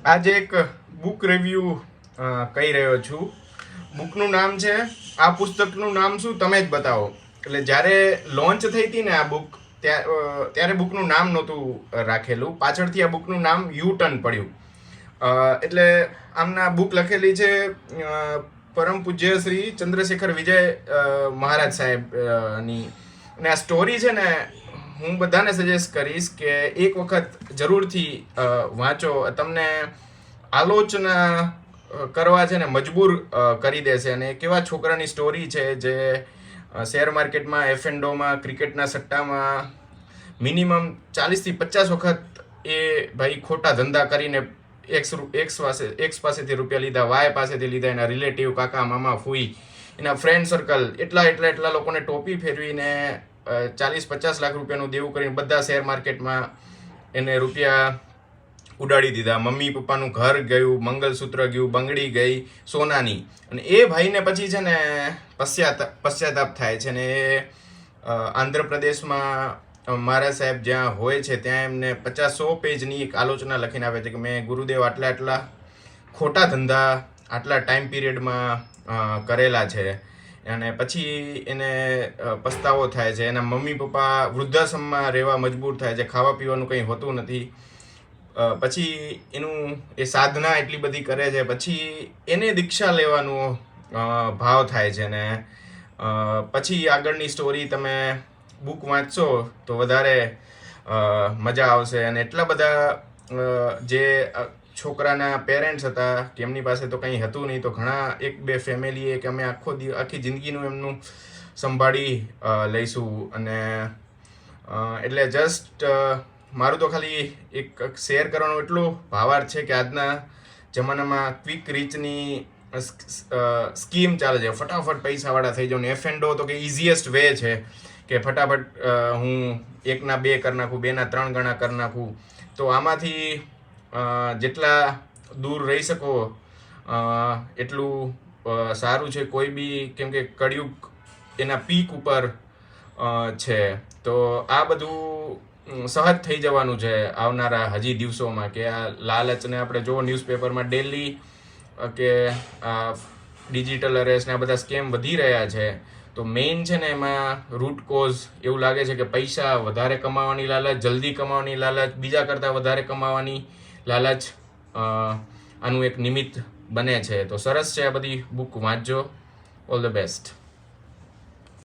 આજે એક book review કહી રહ્યો છું. બુકનું નામ છે, આ પુસ્તકનું નામ શું તમે જ બતાવો. એટલે જ્યારે લોન્ચ થઈ હતી ને આ બુક, ત્યારે બુકનું નામ નહોતું રાખેલું. પાછળથી આ બુકનું નામ યુ ટર્ન પડ્યું. એટલે આમના બુક લખેલી છે પરમ પૂજ્ય શ્રી ચંદ્રશેખર વિજય મહારાજ સાહેબની. અને આ સ્ટોરી છે ને, હું બધાને સજેસ્ટ કરીશ કે એક વખત જરૂરથી વાંચો. તમને આલોચના કરવા છે ને મજબૂર કરી દેશે. અને કેવા છોકરાની સ્ટોરી છે જે શેર માર્કેટમાં, એફએન્ડોમાં, ક્રિકેટના સટ્ટામાં મિનિમમ 40થી 50 વખત એ ભાઈ ખોટા ધંધા કરીને એક્સ પાસેથી રૂપિયા લીધા, વાય પાસેથી લીધા, એના રિલેટિવ, કાકા, મામા, ફૂઈ, એના ફ્રેન્ડ સર્કલ, એટલા લોકોને ટોપી ફેરવીને 40-50 લાખ રૂપિયાનું દેવું કરીને બધા શેર માર્કેટમાં એને રૂપિયા ઉડાડી દીધા. મમ્મી પપ્પાનું ઘર ગયું, મંગલસૂત્ર ગયું, બંગડી ગઈ સોનાની. અને એ ભાઈને પછી છે ને પશ્ચાતાપ થાય છે. ને એ આંધ્રપ્રદેશમાં મહારાજ સાહેબ જ્યાં હોય છે ત્યાં એમને 50-100 પેજની એક આલોચના લખીને આવે છે કે મેં ગુરુદેવ આટલા ખોટા ધંધા આટલા ટાઈમ પીરિયડમાં કરેલા છે. અને પછી એને પસ્તાવો થાય છે. એના મમ્મી પપ્પા વૃદ્ધાશ્રમમાં રહેવા મજબૂર થાય છે, ખાવા પીવાનું કંઈ હોતું નથી. પછી એનું એ સાધના એટલી બધી કરે છે, પછી એને દીક્ષા લેવાનો ભાવ થાય છે. ને પછી આગળની સ્ટોરી તમે બુક વાંચશો તો વધારે મજા આવશે. અને એટલા બધા જે છોકરાના પેરેન્ટ્સ હતા કે એમની પાસે તો કંઈ હતું નહીં, તો ઘણા 1-2 ફેમિલીએ કે અમે આખી જિંદગીનું એમનું સંભાળી લઈશું. અને એટલે જસ્ટ મારું તો ખાલી એક શેર કરવાનો એટલો ભાવાર્થ છે કે આજના જમાનામાં ક્વિક રીચની સ્કીમ ચાલે છે. ફટાફટ પૈસાવાળા થઈ જાવ ને. એફએન્ડો તો કે ઇઝીએસ્ટ વે છે કે ફટાફટ હું 1ના 2 કરી નાખું, 2ના 3 ગણા કરી નાખું. તો આમાંથી જેટલા દૂર રહી શકો એટલું સારું છે. કોઈ બી, કેમ કે કળિયુગ એના પીક ઉપર છે. તો આ બધું સહજ થઈ જવાનું છે આવનારા હજી દિવસોમાં. કે આ લાલચને આપણે જો ન્યૂઝપેપરમાં ડેલી કે ડિજિટલ અરેસ્ટ ને આ બધા સ્કેમ વધી રહ્યા છે. તો મેઇન છે ને એમાં રૂટ કોઝ એવું લાગે છે કે પૈસા વધારે કમાવાની લાલચ, જલ્દી કમાવાની લાલચ, બીજા કરતાં વધારે કમાવાની લાલચ આનું એક નિમિત્ત બને છે. તો સરસ છે આ બધી બુક, વાંચજો. All the best.